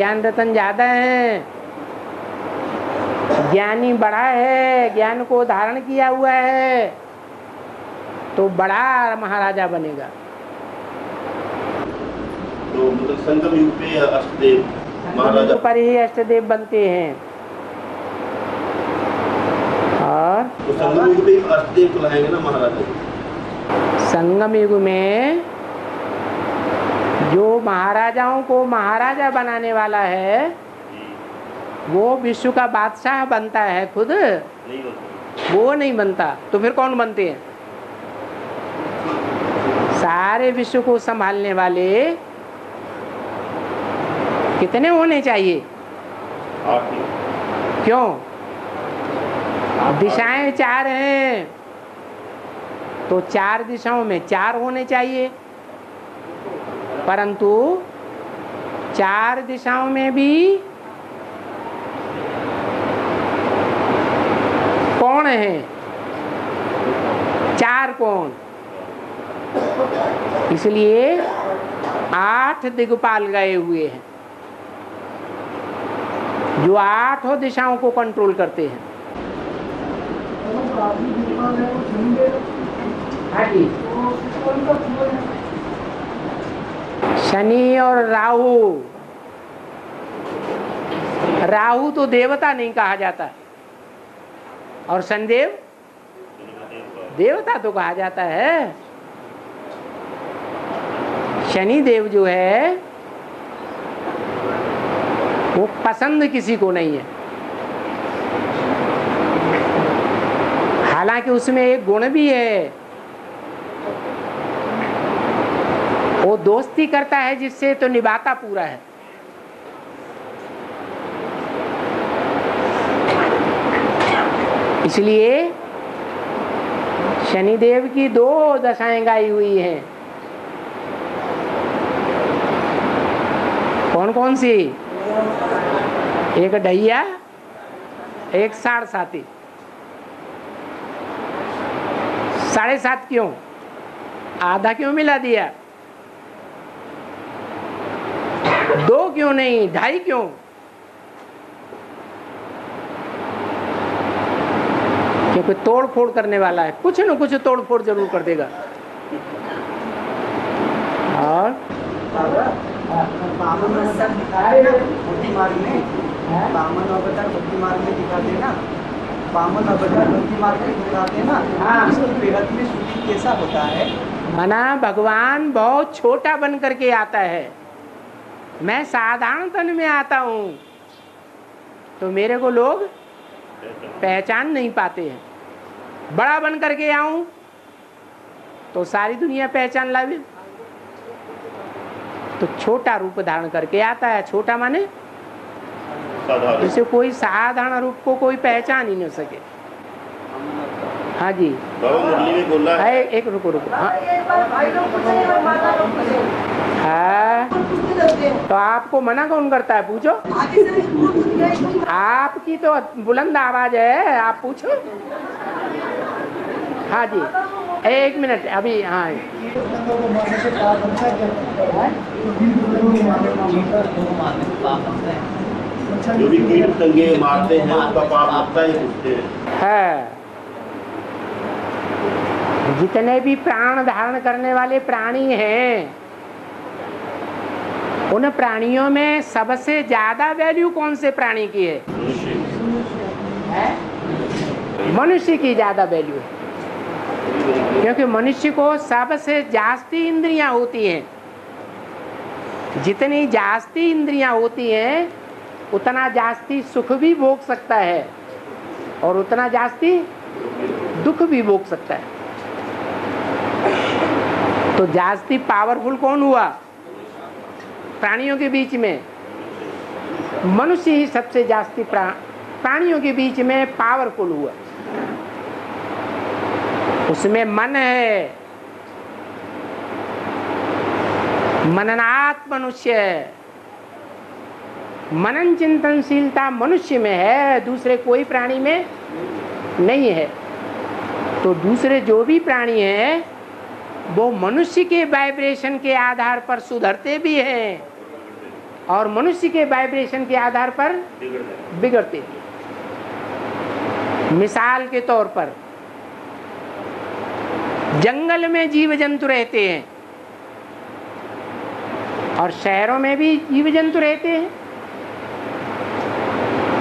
ज्ञान रतन ज्यादा है, ज्ञानी बड़ा है, ज्ञान को धारण किया हुआ है तो बड़ा महाराजा बनेगा। तो मतलब संगम युग पे अष्टदेव महाराजा पर ही अष्टदेव बनते हैं। और तो संगम युग पे अष्टदेव को लाएंगे ना महाराजा। संगम युग में जो महाराजाओं को महाराजा बनाने वाला है वो विश्व का बादशाह बनता है, खुद नहीं बनता। वो नहीं बनता तो फिर कौन बनते हैं? सारे विश्व को संभालने वाले कितने होने चाहिए? 8 क्यों? दिशाएं 4 हैं तो 4 दिशाओं में 4 होने चाहिए, परंतु 4 दिशाओं में भी कौन है? 4 कौन? इसलिए 8 दिग्पाल गए हुए हैं जो 8 दिशाओं को कंट्रोल करते हैं। हाँ जी, शनि और राहु। राहु तो देवता नहीं कहा जाता और शनिदेव देवता तो कहा जाता है। शनि देव जो है वो पसंद किसी को नहीं है, हालांकि उसमें एक गुण भी है, वो दोस्ती करता है जिससे तो निभाता पूरा है। इसलिए शनिदेव की 2 दशाएं गाई हुई हैं। कौन कौन सी? एक ढैया, एक 7.5। 7.5 क्यों? आधा क्यों मिला दिया? 2 क्यों नहीं? 2.5 क्यों? क्योंकि तोड़ फोड़ करने वाला है, कुछ न कुछ तोड़ फोड़ जरूर कर देगा। और भक्ति मार्ग में बामन अवतार भक्ति मार्ग में दिखाते ना, बामन अवतार भक्ति मार्ग में दिखाते ना, इसकी बेहद में शुद्धि कैसा होता है? मना भगवान बहुत छोटा बन करके आता है। मैं साधारण तन में आता हूँ तो मेरे को लोग पहचान नहीं पाते हैं। बड़ा बन करके आऊं तो सारी दुनिया पहचान लावे। तो छोटा रूप धारण करके आता है। छोटा माने जैसे कोई साधारण रूप को कोई पहचान ही नहीं सके। हाँ जी, मुरली में बोला है। एक रुको। हाँ, तो आपको मना कौन करता है? पूछो। आपकी तो बुलंद आवाज है, आप पूछो। हाँ जी, 1 मिनट अभी। हाँ, जो भी कीट पतंगे मारते हैं उसका पाप लगता है, पूछते हैं। जितने भी प्राण धारण करने वाले प्राणी हैं उन प्राणियों में सबसे ज्यादा वैल्यू कौन से प्राणी की है? मनुष्य की ज्यादा वैल्यू है, क्योंकि मनुष्य को सबसे जास्ती इंद्रियां होती हैं। जितनी जास्ती इंद्रियां होती हैं उतना जास्ती सुख भी भोग सकता है और उतना जास्ती दुख भी भोग सकता है। तो जास्ती पावरफुल कौन हुआ प्राणियों के बीच में? मनुष्य ही सबसे जास्ती प्राणियों के बीच में पावरफुल हुआ। उसमें मन है, मननात् मनुष्य है। मनन चिंतनशीलता मनुष्य में है, दूसरे कोई प्राणी में नहीं है। तो दूसरे जो भी प्राणी हैं वो मनुष्य के वाइब्रेशन के आधार पर सुधरते भी हैं और मनुष्य के वाइब्रेशन के आधार पर बिगड़ते। मिसाल के तौर पर जंगल में जीव जंतु रहते हैं और शहरों में भी जीव जंतु रहते हैं,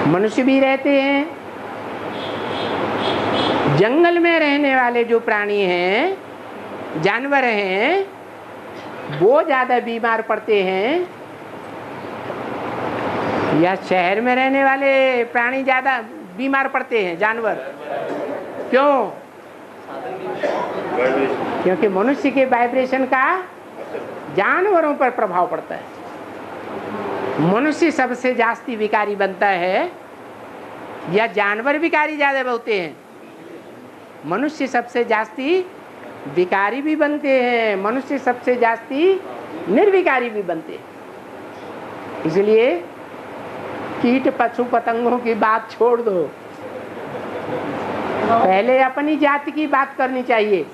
मनुष्य भी रहते हैं। जंगल में रहने वाले जो प्राणी हैं, जानवर हैं, वो ज्यादा बीमार पड़ते हैं या शहर में रहने वाले प्राणी ज्यादा बीमार पड़ते हैं, जानवर? क्यों? क्योंकि मनुष्य के वाइब्रेशन का जानवरों पर प्रभाव पड़ता है। मनुष्य सबसे जास्ती विकारी बनता है या जानवर विकारी ज्यादा होते हैं? मनुष्य सबसे जास्ती विकारी भी बनते हैं, मनुष्य सबसे जास्ती निर्विकारी भी बनते हैं। इसलिए कीट पशु पतंगों की बात छोड़ दो, पहले अपनी जाति की बात करनी चाहिए।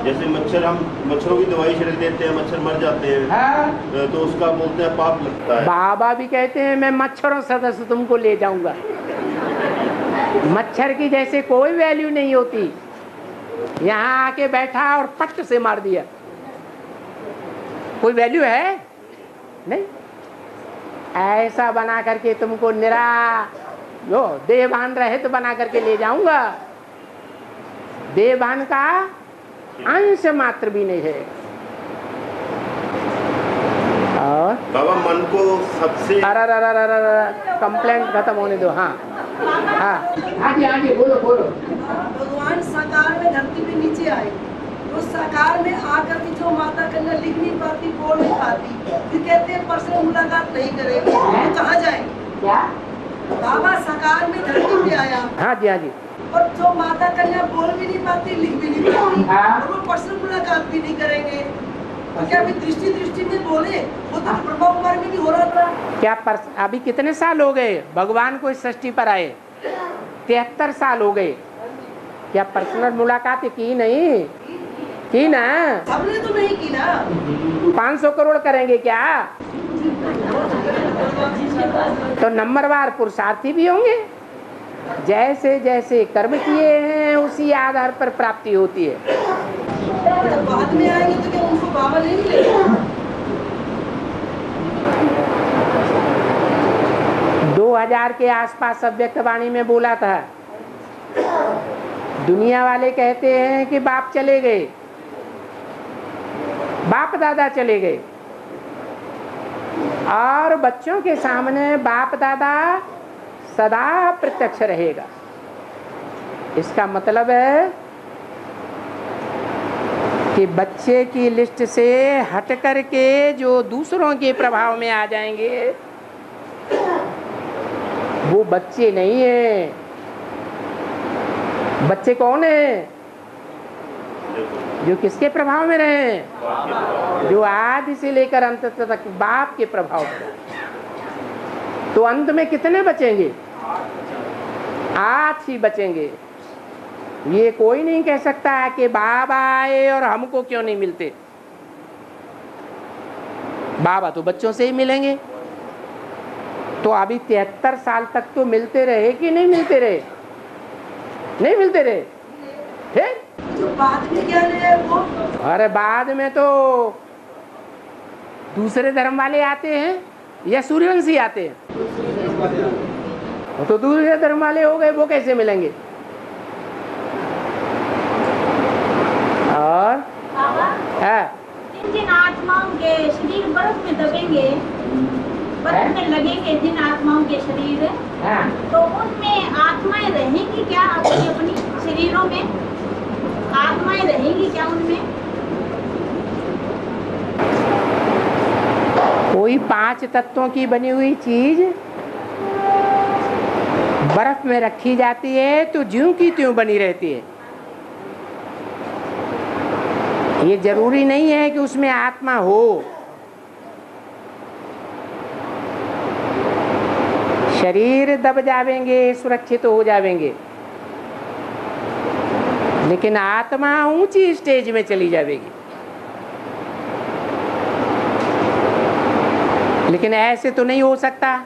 जैसे मच्छर, हम मच्छरों की दवाई छिड़क देते हैं, मच्छर मर जाते हैं। हाँ। तो उसका बोलते हैं पाप लगता है। बाबा भी कहते हैं मैं मच्छरों सदस्य तुमको ले जाऊंगा। मच्छर की जैसे कोई वैल्यू नहीं होती, यहाँ आके बैठा और पट से मार दिया, कोई वैल्यू है नहीं। ऐसा बना करके तुमको निरा जो देहभान रहित तो बना करके ले जाऊंगा, देहभान का अंश मात्र भी नहीं है। और बाबा मन को सबसे कंप्लेंट खत्म होने दो। हाँ हाँ आगे आगे बोलो बोलो। भगवान साकार में धरती पे नीचे आए तो साकार में आकर के जो माता कन्या लिख नहीं पाती, बोल नहीं पाती, फिर कहते हैं पर्सनल मुलाकात नहीं करेंगे, तो कहाँ जाएंगे? क्या बाबा साकार में धरती पे आया। हाँ जी, हाँ जी। और जो माता कन्या बोल भी नहीं पाती, लिख भी नहीं पाती, और वो पर्सनल मुलाकात भी नहीं करेंगे, तो क्या अभी दृष्टि में बोले? वो तो ब्रह्मा कुमार में भी हो रहा था। क्या अभी कितने साल हो गए भगवान को इस सृष्टि पर आए? 73 साल हो गए। क्या पर्सनल मुलाकात की नहीं की ना? हमने तो नहीं की ना। 500 करोड़ करेंगे क्या? तो नंबरवार पुरुषार्थी भी होंगे। जैसे जैसे कर्म किए हैं उसी आधार पर प्राप्ति होती है। बाद में आएंगे तो क्या उनको बाबा नहीं मिलेगा? 2000 के आसपास अव्यक्तवाणी में बोला था, दुनिया वाले कहते हैं कि बाप चले गए, बाप दादा चले गए, और बच्चों के सामने बाप दादा सदा प्रत्यक्ष रहेगा। इसका मतलब है कि बच्चे की लिस्ट से हट करके जो दूसरों के प्रभाव में आ जाएंगे वो बच्चे नहीं है। बच्चे कौन है? जो किसके प्रभाव में रहे? जो आदि से लेकर अंत तक बाप के प्रभाव में। तो अंत में कितने बचेंगे? 8 ही बचेंगे। ये कोई नहीं कह सकता है कि बाबा आए और हमको क्यों नहीं मिलते। बाबा तो बच्चों से ही मिलेंगे। तो अभी 73 साल तक तो मिलते रहे कि नहीं मिलते रहे? नहीं मिलते रहे। ठीक? जो बाद में क्या है वो? अरे बाद में तो दूसरे धर्म वाले आते हैं या सूर्यवंशी आते हैं। तो दूसरे धर्म वाले हो गए, वो कैसे मिलेंगे? और जिन आत्माओं के शरीर बर्फ में दबेंगे, बर्फ में लगेंगे जिन आत्माओं के शरीर, तो उनमें आत्माएं रहेंगी क्या? अपनी अपनी शरीरों में आत्माएं रहेंगी क्या उनमें? कोई 5 तत्वों की बनी हुई चीज बर्फ में रखी जाती है तो ज्यों की त्यों बनी रहती है। ये जरूरी नहीं है कि उसमें आत्मा हो। शरीर दब जावेंगे, सुरक्षित हो जावेंगे, लेकिन आत्मा ऊंची स्टेज में चली जाएगी। लेकिन ऐसे तो नहीं हो सकता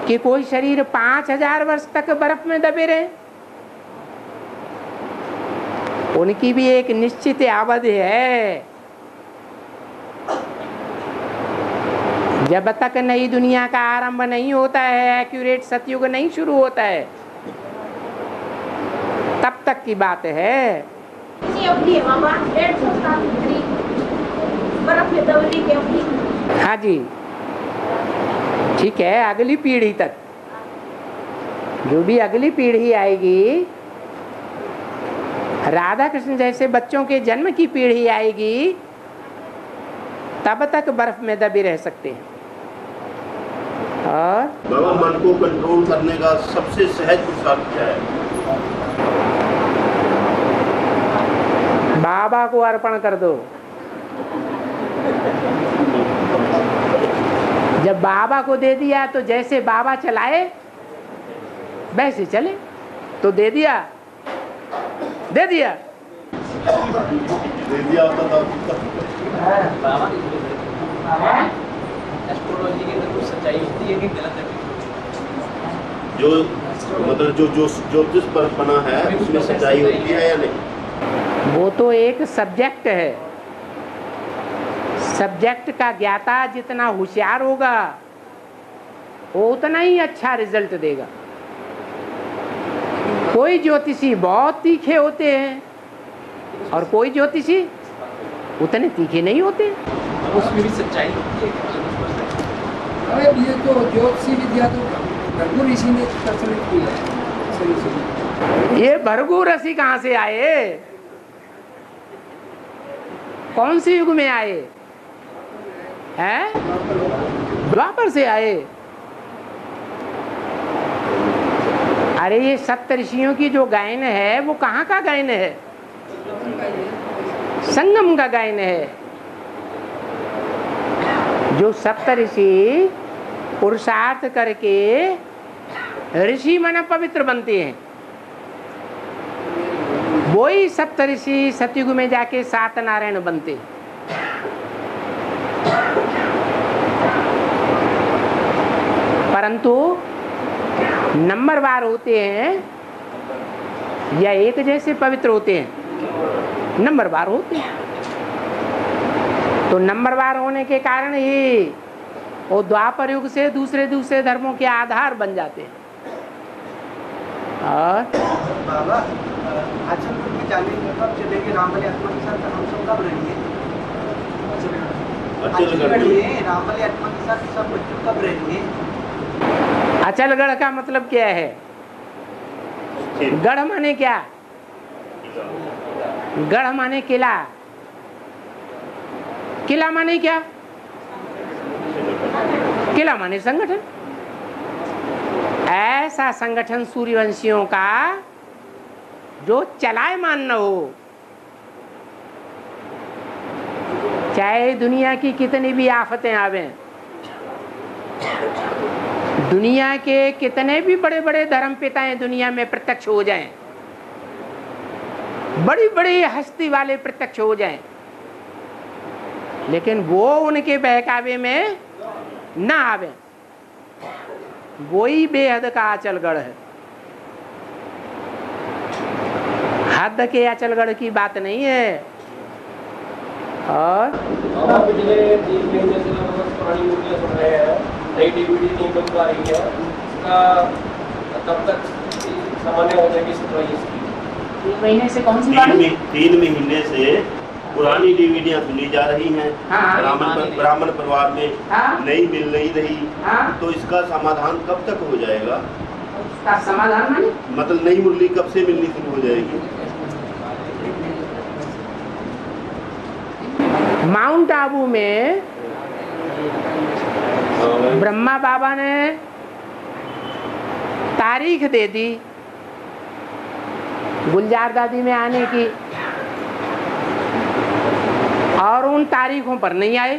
कि कोई शरीर 5000 वर्ष तक बर्फ में दबे रहे। उनकी भी एक निश्चित अवधि है। जब तक नई दुनिया का आरंभ नहीं होता है, एक्यूरेट सतयुग नहीं शुरू होता है, तब तक की बात है। हाँ जी, ठीक है। अगली पीढ़ी तक, जो भी अगली पीढ़ी आएगी, राधा कृष्ण जैसे बच्चों के जन्म की पीढ़ी आएगी, तब तक बर्फ में दबे रह सकते हैं। और बाबा, मन को कंट्रोल करने का सबसे सहज पुरुषार्थ क्या है? बाबा को अर्पण कर दो। जब बाबा को दे दिया तो जैसे बाबा चलाए वैसे चले। तो दे दिया दे दिया दे दिया होता था। एस्ट्रोलॉजी के अंदर कुछ सच्चाई होती है कि गलत है? जो मतलब जो ज्योतिष पर बना है उसमें सच्चाई होती है या नहीं? वो तो एक सब्जेक्ट है। सब्जेक्ट का ज्ञाता जितना होशियार होगा वो उतना ही अच्छा रिजल्ट देगा। कोई ज्योतिषी बहुत तीखे होते हैं और कोई ज्योतिषी उतने तीखे नहीं होते। उसमें भी सच्चाई होती है? अरे ये तो ज्योतिषी विद्या तो भृगु ऋषि ने प्रचलित की है। ये भृगु ऋषि कहाँ से आए? कौन से युग में आए हैं? द्वापर से आए। अरे ये सप्त ऋषियों की जो गायन है वो कहाँ का गायन है? संगम का गायन है। जो सप्त ऋषि पुरुषार्थ करके ऋषि मन पवित्र बनते हैं, वही सप्त ऋषि सतयुग में जाके 7 नारायण बनते। परंतु नंबरवार होते हैं या एक जैसे पवित्र होते हैं? नंबरवार होते हैं। तो नंबरवार होने के कारण ही वो द्वापर युग से दूसरे धर्मों के आधार बन जाते हैं। और बाबा, आचल में जाने के कब चलेंगे? रामबली आत्मा के साथ हम सब कब रहेंगे? रामबली आत्मा के साथ सब बच्चों कब रहेंगे? अचलगढ़ का मतलब क्या है? गढ़ माने क्या? गढ़ माने किला। किला माने क्या? किला माने संगठन। ऐसा संगठन सूर्यवंशियों का जो चलायमान न हो। चाहे दुनिया की कितनी भी आफतें आवें, दुनिया के कितने भी बड़े बड़े धर्म पिताएं दुनिया में प्रत्यक्ष हो जाएं, बड़ी बड़ी हस्ती वाले प्रत्यक्ष हो जाएं, लेकिन वो उनके बहकावे में ना आवे। वही बेहद का अचलगढ़ है। हद के अचलगढ़ की बात नहीं है। और पिछले 3 महीने से लगभग पुरानी मूर्तियां सुन रहे हैं, नई डीवीडी नहीं बन पा रही है, उसका तब तक सामान्य हो जाएगी सप्लाई इसकी? 3 महीने से कौन सी बात? 3 महीने से पुरानी डीवीडियां सुनी जा रही हैं। हाँ। ब्राह्मण परिवार में हाँ। नहीं मिल नहीं रही। हाँ। तो इसका समाधान कब तक हो जाएगा? उसका समाधान माने? मतलब नई मुरली कब से मिलनी शुरू हो जाएगी? माउंट आबू में ब्रह्मा बाबा ने तारीख दे दी गुलजार दादी में आने की, और उन तारीखों पर नहीं आए।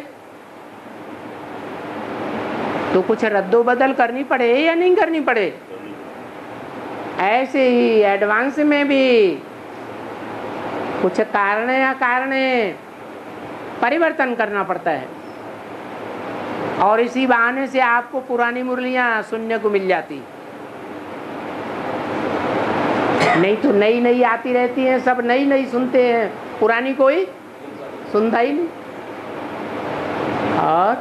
तो कुछ रद्दो बदल करनी पड़े या नहीं करनी पड़े? ऐसे ही एडवांस में भी कुछ कारण या कारण परिवर्तन करना पड़ता है। और इसी बहाने से आपको पुरानी मुरलियां सुनने को मिल जाती, नहीं तो नई नई आती रहती हैं, सब नई नई सुनते हैं, पुरानी कोई सुनता ही नहीं। और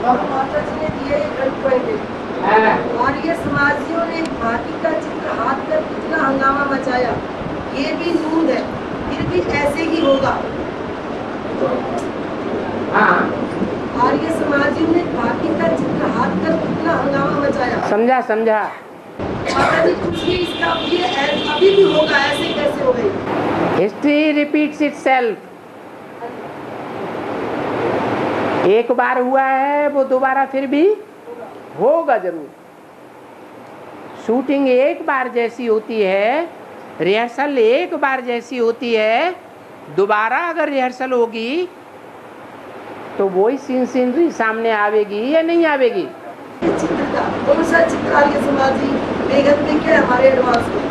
माता जी ने दिए आर्य समाजियों ने भाटी का चित्र हाथ कर कितना हंगामा मचाया, ये भी नूंद है, फिर भी ऐसे ही होगा। आर्य समाजियों ने भाटी का चित्र हाथ कर कितना हंगामा मचाया। समझा समझा। माता जी पूछिए इसका ये अभी भी होगा, ऐसे कैसे हो गई? History repeats itself. एक बार हुआ है वो दोबारा फिर भी होगा जरूर। शूटिंग एक बार जैसी होती है, रिहर्सल एक बार जैसी होती है, दोबारा अगर रिहर्सल होगी तो वही सीनरी सामने आवेगी या नहीं आवेगी? चित्र का कौन सा चित्र आर्य समाजी बेगत में क्या हमारे एडवांस में